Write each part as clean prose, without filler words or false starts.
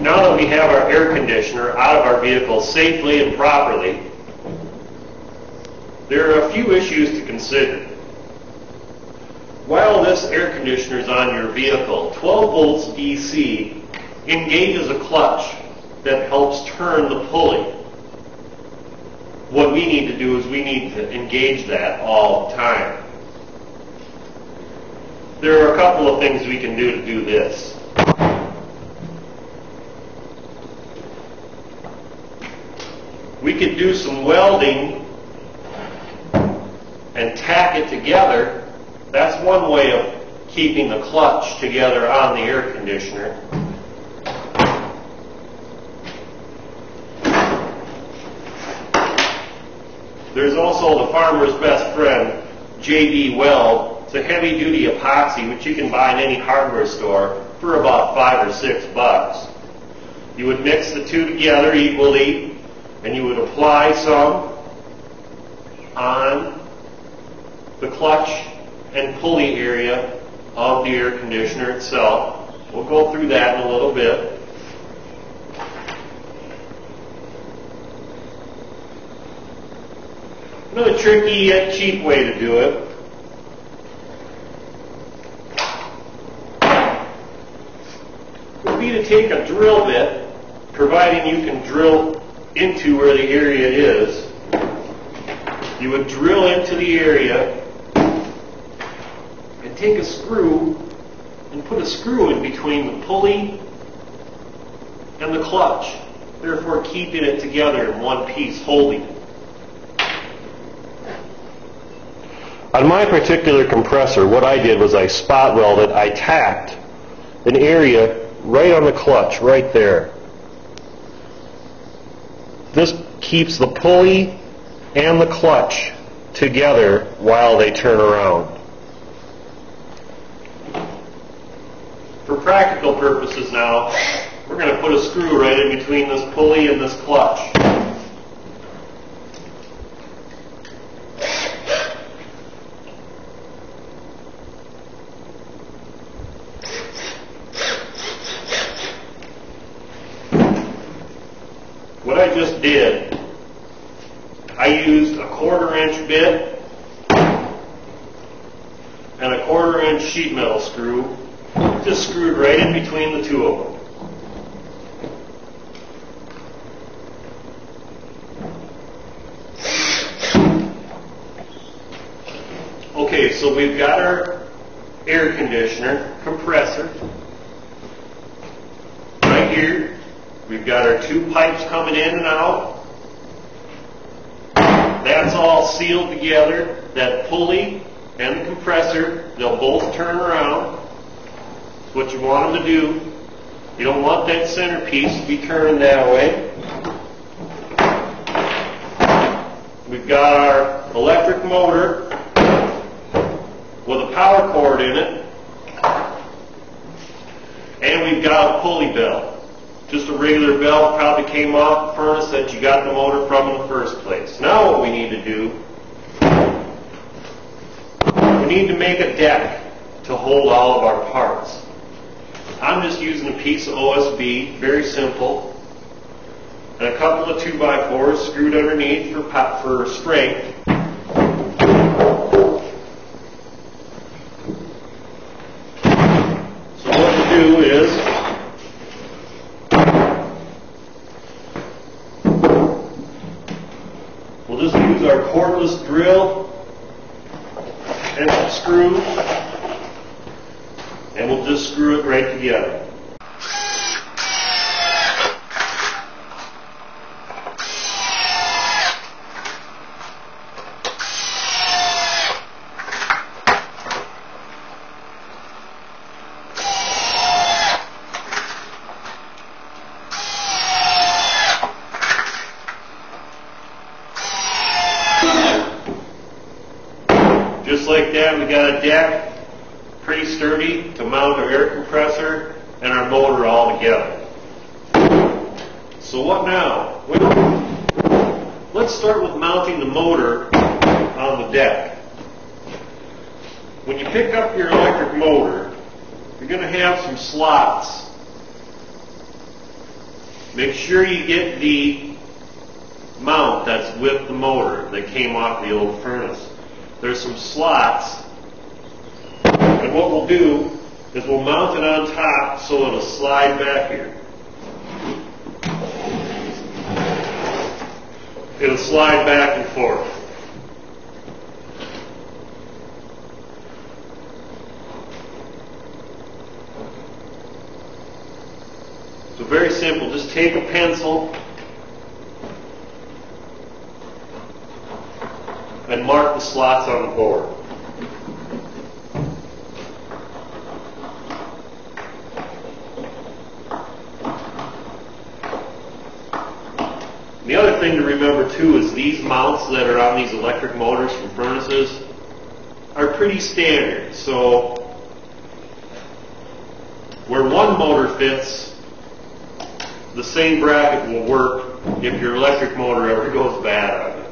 Now that we have our air conditioner out of our vehicle safely and properly, there are a few issues to consider. While this air conditioner is on your vehicle, 12 volts DC engages a clutch that helps turn the pulley. What we need to do is we need to engage that all the time. There are a couple of things we can do to do this. We could do some welding and tack it together. That's one way of keeping the clutch together on the air conditioner. There's also the farmer's best friend, JD Weld. It's a heavy-duty epoxy which you can buy in any hardware store for about $5 or $6. You would mix the two together equally, and you would apply some on the clutch and pulley area of the air conditioner itself. We'll go through that in a little bit. Another tricky yet cheap way to do it would be to take a drill bit, providing you can drill into where the area is. You would drill into the area and take a screw and put a screw in between the pulley and the clutch, therefore keeping it together in one piece, holding it. On my particular compressor, what I did was I spot welded, I tacked an area right on the clutch, right there. This keeps the pulley and the clutch together while they turn around. For practical purposes now, we're going to put a screw right in between this pulley and this clutch. What I just did, I used a 1/4-inch bit and a 1/4-inch sheet metal screw, just screwed right in between the two of them. Okay, so we've got our air conditioner compressor right here. We've got our two pipes coming in and out. That's all sealed together. That pulley and the compressor, they'll both turn around. That's what you want them to do. You don't want that centerpiece to be turning that way. We've got our electric motor with a power cord in it. And we've got a pulley belt. Just a regular belt, probably came off the furnace that you got the motor from in the first place. Now what we need to do, we need to make a deck to hold all of our parts. I'm just using a piece of OSB, very simple, and a couple of 2x4s screwed underneath for strength. So what we do is, we'll just use our cordless drill and some screws, and we'll just screw it right together. Just like that, we got a deck, pretty sturdy, to mount our air compressor and our motor all together. So what now? Well, let's start with mounting the motor on the deck. When you pick up your electric motor, you're going to have some slots make sure you get the mount that's with the motor that came off the old furnace. There's some slots, and what we'll do is we'll mount it on top so it'll slide back here. It'll slide back and forth. So very simple, just take a pencil and mark the slots on the board. The other thing to remember too is these mounts that are on these electric motors from furnaces are pretty standard. So where one motor fits, the same bracket will work if your electric motor ever goes bad on it.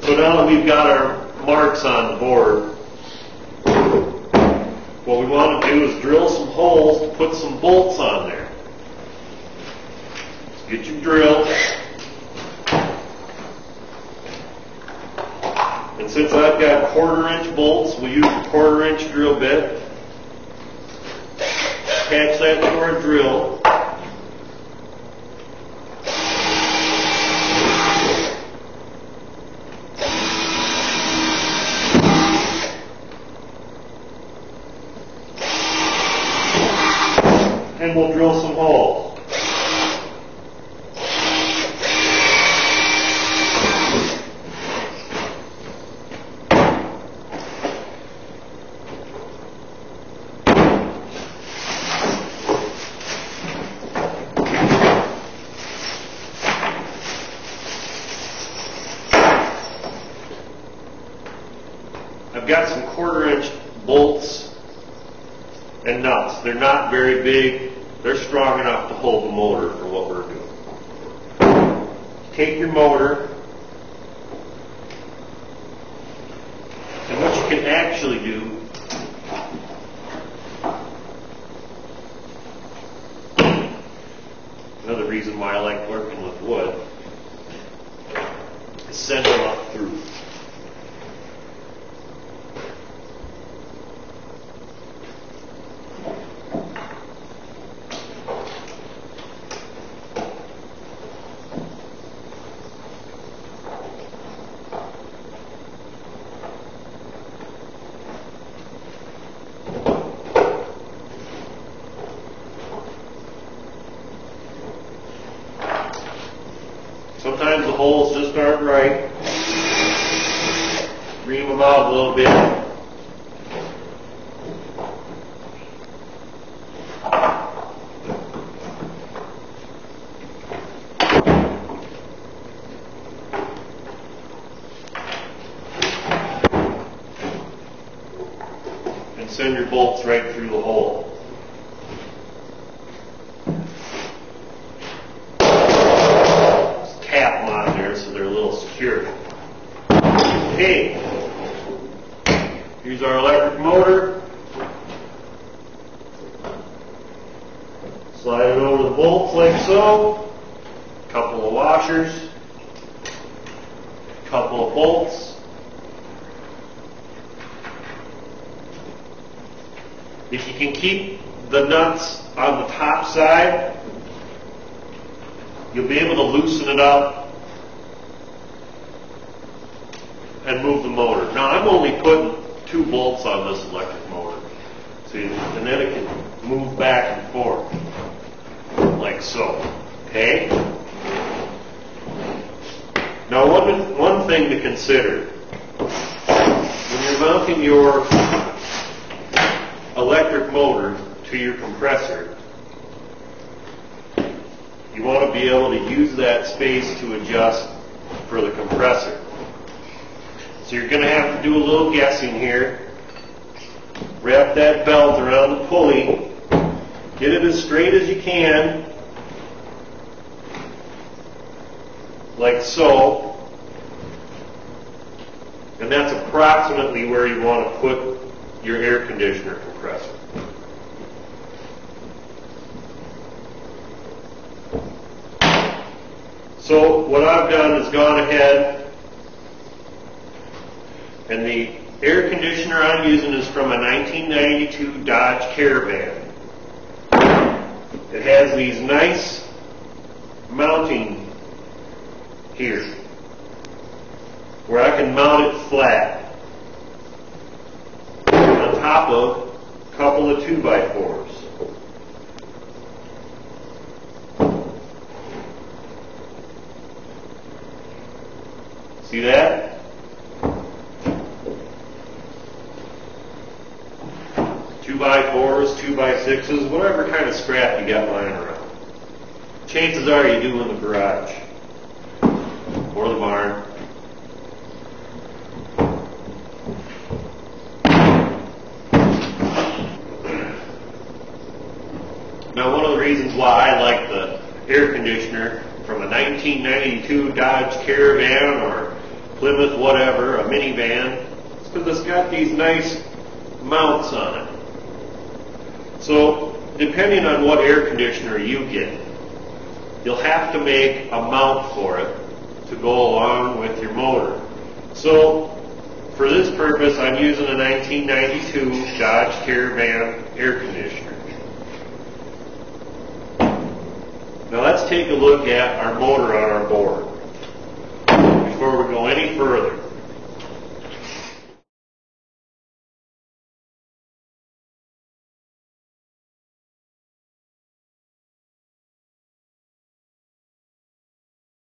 So now that we've got our marks on the board, what we want to do is drill some holes to put some bolts on there. So get your drill. And since I've got 1/4-inch bolts, we'll use a 1/4-inch drill bit. Attach that to our drill. And we'll drill some holes. I've got some 1/4-inch bolts and nuts. They're not very big. They're strong enough to hold the motor for what we're doing. Take your motor, and what you can actually do another reason why I like working with wood is send them up through. Sometimes the holes just aren't right. Ream them out a little bit. And send your bolts right through the hole. So they're a little secure. Okay, here's our electric motor. Slide it over the bolts like so. Couple of washers. Couple of bolts. If you can keep the nuts on the top side, you'll be able to loosen it up and move the motor. Now I'm only putting 2 bolts on this electric motor. See, and then it can move back and forth like so. Okay? Now one thing to consider. When you're mounting your electric motor to your compressor, you want to be able to use that space to adjust for the compressor. So you're going to have to do a little guessing here. Wrap that belt around the pulley. Get it as straight as you can. Like so. And that's approximately where you want to put your air conditioner compressor. So what I've done is gone ahead, and the air conditioner I'm using is from a 1992 Dodge Caravan. It has these nice mounting here where I can mount it flat on top of a couple of 2x4s. See that? Two by fours, 2x6s, whatever kind of scrap you got lying around. Chances are you do in the garage or the barn. Now, one of the reasons why I like the air conditioner from a 1992 Dodge Caravan or Plymouth whatever, a minivan, is because it's got these nice mounts on it. So, depending on what air conditioner you get, you'll have to make a mount for it to go along with your motor. So, for this purpose, I'm using a 1992 Dodge Caravan air conditioner. Now let's take a look at our motor on our board before we go any further.